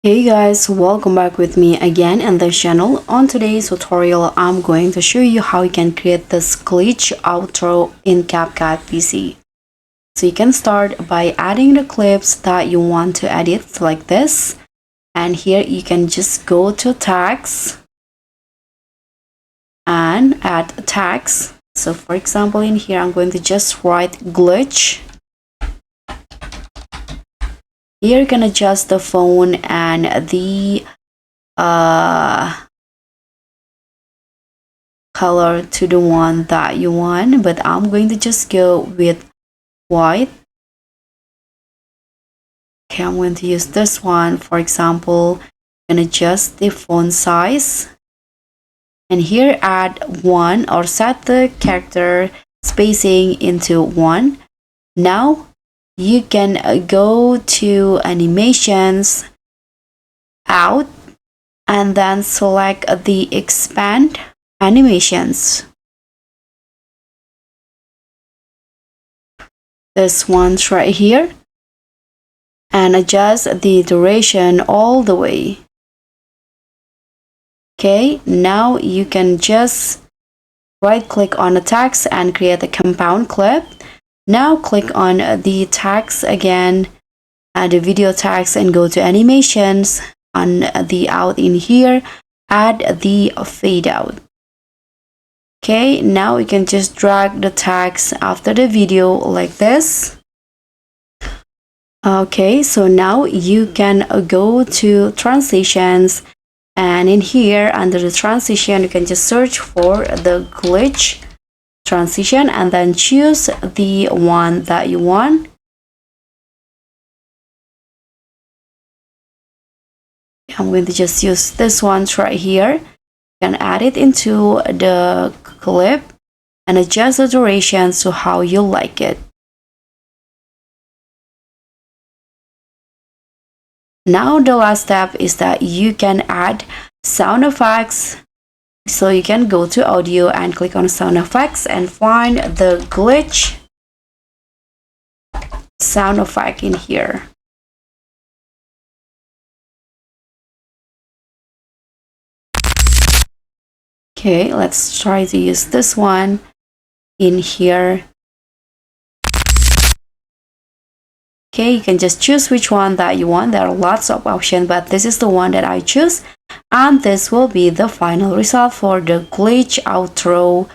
Hey guys, welcome back with me again in the channel. On today's tutorial, I'm going to show you how you can create this glitch outro in CapCut PC. So you can start by adding the clips that you want to edit like this. And here you can just go to tags and add tags. So for example, in here, I'm going to just write glitch. Here you can adjust the phone and the color to the one that you want, but I'm going to just go with white. Okay, I'm going to use this one. For example, and adjust the font size, and here add 1 or set the character spacing into 1. Now you can go to animations, out, and then select the expand animations. This one's right here, and adjust the duration all the way. Okay, now you can just right click on the text and create a compound clip. Now click on the text again, add the video text, and go to animations. On the out in here, add the fade out. Okay, now you can just drag the text after the video like this. Okay, so now you can go to transitions, and in here under the transition you can just search for the glitch transition and then choose the one that you want. I'm going to just use this one right here. You can add it into the clip and adjust the duration to how you like it. Now the last step is that you can add sound effects. So you can go to audio and click on sound effects and find the glitch sound effect in here. Okay, let's try to use this one in here. Okay, you can just choose which one that you want. There are lots of options, but this is the one that I choose. And this will be the final result for the glitch outro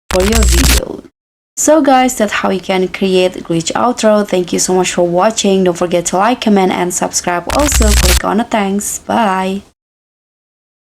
for your video. So guys, that's how you can create glitch outro. Thank you so much for watching. Don't forget to like, comment, and subscribe. Also, click on the thanks. Bye.